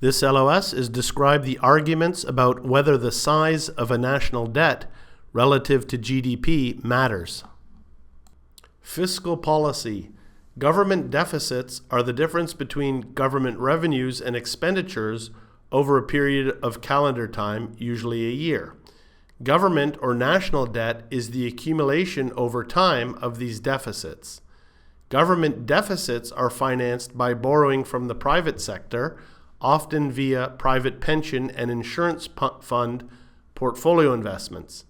This LOS is describe the arguments about whether the size of a national debt relative to GDP matters. Fiscal policy. Government deficits are the difference between government revenues and expenditures over a period of calendar time, usually a year. Government or national debt is the accumulation over time of these deficits. Government deficits are financed by borrowing from the private sector, often via private pension and insurance fund portfolio investments.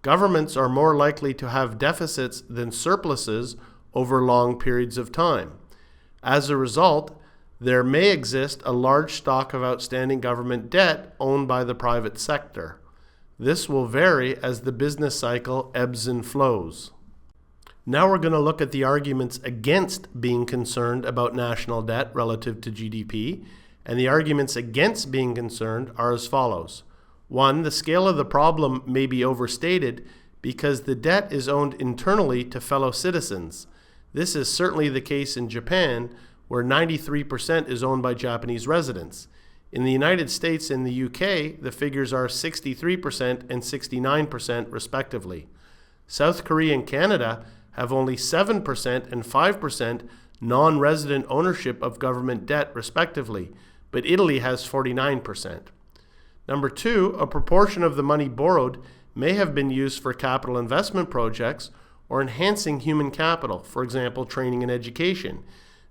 Governments are more likely to have deficits than surpluses over long periods of time. As a result, there may exist a large stock of outstanding government debt owned by the private sector. This will vary as the business cycle ebbs and flows. Now we're going to look at the arguments against being concerned about national debt relative to GDP, and the arguments against being concerned are as follows. 1. The scale of the problem may be overstated because the debt is owned internally to fellow citizens. This is certainly the case in Japan, where 93% is owned by Japanese residents. In the United States and the UK, the figures are 63% and 69% respectively. South Korea and Canada have only 7% and 5% non-resident ownership of government debt respectively, but Italy has 49%. Number 2, a proportion of the money borrowed may have been used for capital investment projects or enhancing human capital, for example, training and education.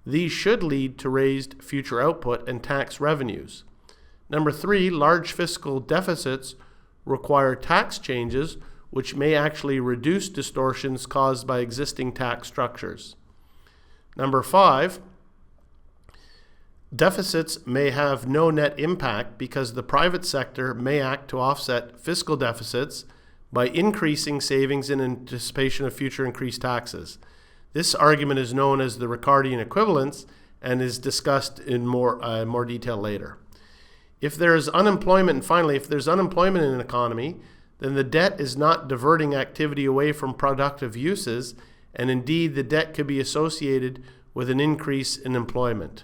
These should lead to raised future output and tax revenues. Number 3, large fiscal deficits require tax changes, which may actually reduce distortions caused by existing tax structures. Number 5, deficits may have no net impact because the private sector may act to offset fiscal deficits by increasing savings in anticipation of future increased taxes. This argument is known as the Ricardian Equivalence and is discussed in more detail later. If there is unemployment, and finally, if there's unemployment in an economy, then the debt is not diverting activity away from productive uses, and indeed the debt could be associated with an increase in employment.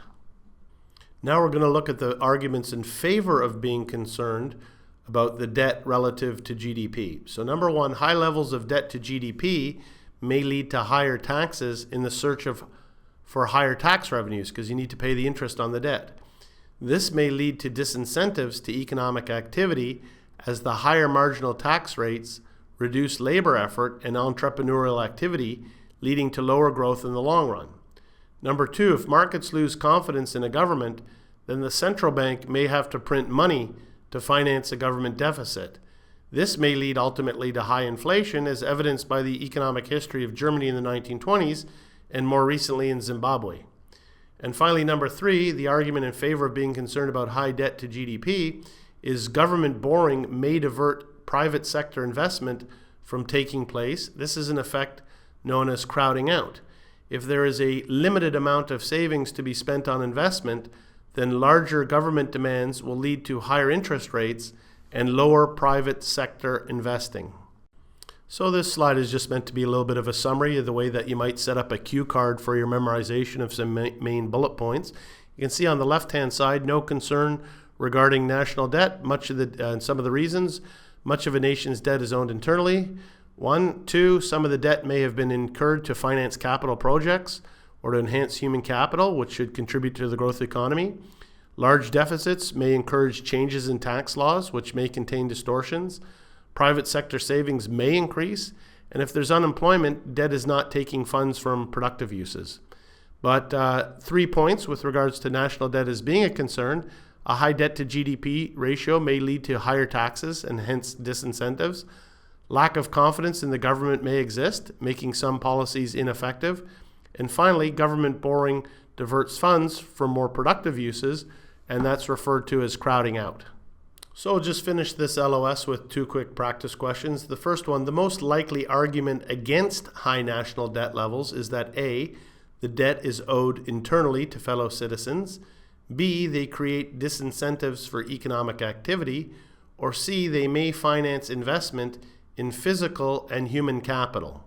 Now we're going to look at the arguments in favor of being concerned about the debt relative to GDP. So number 1, high levels of debt to GDP may lead to higher taxes in the search for higher tax revenues because you need to pay the interest on the debt. This may lead to disincentives to economic activity as the higher marginal tax rates reduce labor effort and entrepreneurial activity, leading to lower growth in the long run. Number 2, if markets lose confidence in a government, then the central bank may have to print money to finance a government deficit. This may lead ultimately to high inflation, as evidenced by the economic history of Germany in the 1920s and more recently in Zimbabwe. And finally, number 3, the argument in favor of being concerned about high debt to GDP is government borrowing may divert private sector investment from taking place. This is an effect known as crowding out. If there is a limited amount of savings to be spent on investment, then larger government demands will lead to higher interest rates and lower private sector investing. So this slide is just meant to be a little bit of a summary of the way that you might set up a cue card for your memorization of some main bullet points. You can see on the left-hand side, no concern regarding national debt. And some of the reasons, much of a nation's debt is owned internally. 1, 2, some of the debt may have been incurred to finance capital projects or to enhance human capital, which should contribute to the growth economy. Large deficits may encourage changes in tax laws, which may contain distortions. Private sector savings may increase, and if there's unemployment, debt is not taking funds from productive uses. But 3 points with regards to national debt as being a concern. A high debt to GDP ratio may lead to higher taxes and hence disincentives. Lack of confidence in the government may exist, making some policies ineffective. And finally, government borrowing diverts funds from more productive uses, and that's referred to as crowding out. So we'll just finish this LOS with 2 quick practice questions. The first one, the most likely argument against high national debt levels is that A, the debt is owed internally to fellow citizens, B, they create disincentives for economic activity, or C, they may finance investment in physical and human capital.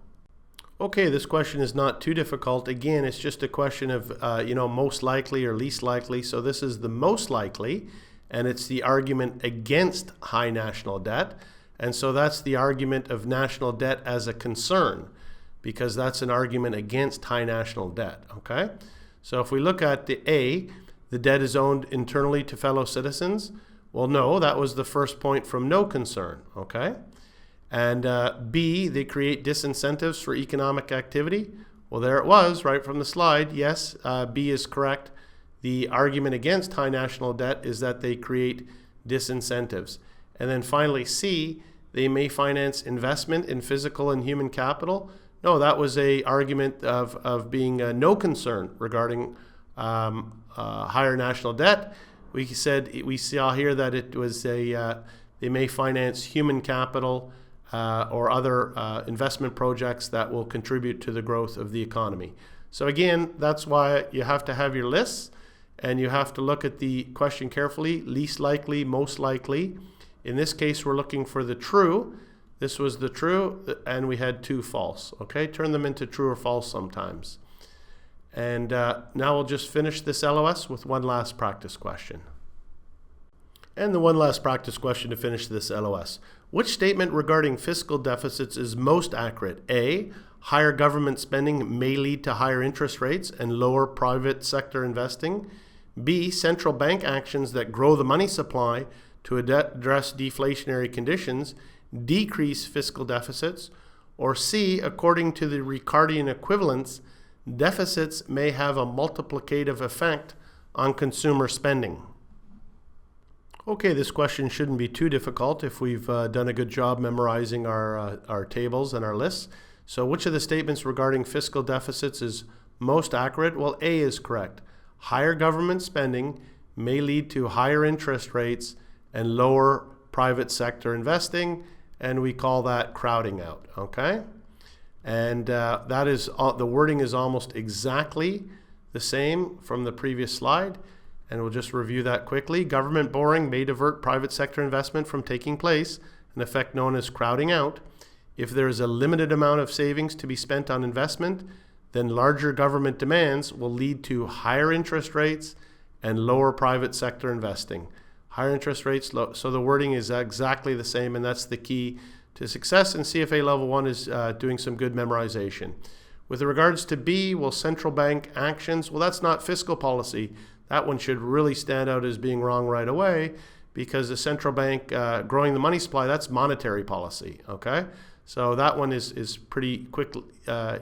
Okay, this question is not too difficult. Again, it's just a question of, most likely or least likely. So this is the most likely, and it's the argument against high national debt. And so that's the argument of national debt as a concern, because that's an argument against high national debt, okay? So if we look at the A, the debt is owed internally to fellow citizens. Well, no, that was the first point from no concern, okay? And B, they create disincentives for economic activity. Well, there it was right from the slide. Yes, B is correct. The argument against high national debt is that they create disincentives. And then finally, C, they may finance investment in physical and human capital. No, that was a argument of being no concern regarding higher national debt. We saw here that it was they may finance human capital or other investment projects that will contribute to the growth of the economy. So again, that's why you have to have your lists, and you have to look at the question carefully. Least likely, most likely. In this case, we're looking for the true. This was the true, and we had two false. Okay, turn them into true or false sometimes. And now we'll just finish this LOS with one last practice question. And the one last practice question to finish this LOS. Which statement regarding fiscal deficits is most accurate? A, higher government spending may lead to higher interest rates and lower private sector investing. B, central bank actions that grow the money supply to address deflationary conditions decrease fiscal deficits. Or C, according to the Ricardian Equivalence, deficits may have a multiplicative effect on consumer spending. Okay, this question shouldn't be too difficult if we've done a good job memorizing our tables and our lists. So which of the statements regarding fiscal deficits is most accurate? Well, A is correct. Higher government spending may lead to higher interest rates and lower private sector investing, and we call that crowding out, okay? And that is the wording is almost exactly the same from the previous slide. And we'll just review that quickly. Government borrowing may divert private sector investment from taking place, an effect known as crowding out. If there is a limited amount of savings to be spent on investment, then larger government demands will lead to higher interest rates and lower private sector investing. Higher interest rates, so the wording is exactly the same, and that's the key to success. And CFA Level 1 is doing some good memorization. With regards to B, well, central bank actions, well, that's not fiscal policy. That one should really stand out as being wrong right away, because the central bank growing the money supply, that's monetary policy, okay? So that one is pretty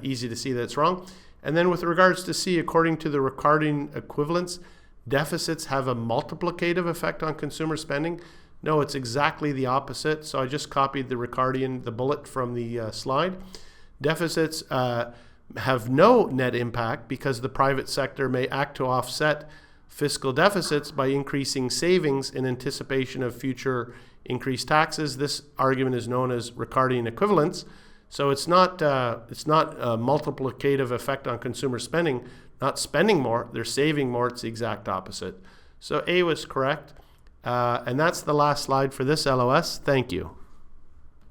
easy to see that it's wrong. And then with regards to C, according to the Ricardian Equivalence, deficits have a multiplicative effect on consumer spending. No, it's exactly the opposite. So I just copied the Ricardian, the bullet from the slide. Deficits have no net impact because the private sector may act to offset fiscal deficits by increasing savings in anticipation of future increased taxes. This argument is known as Ricardian Equivalence. So it's not a multiplicative effect on consumer spending, not spending more, they're saving more. It's the exact opposite. So A was correct. And that's the last slide for this LOS. Thank you.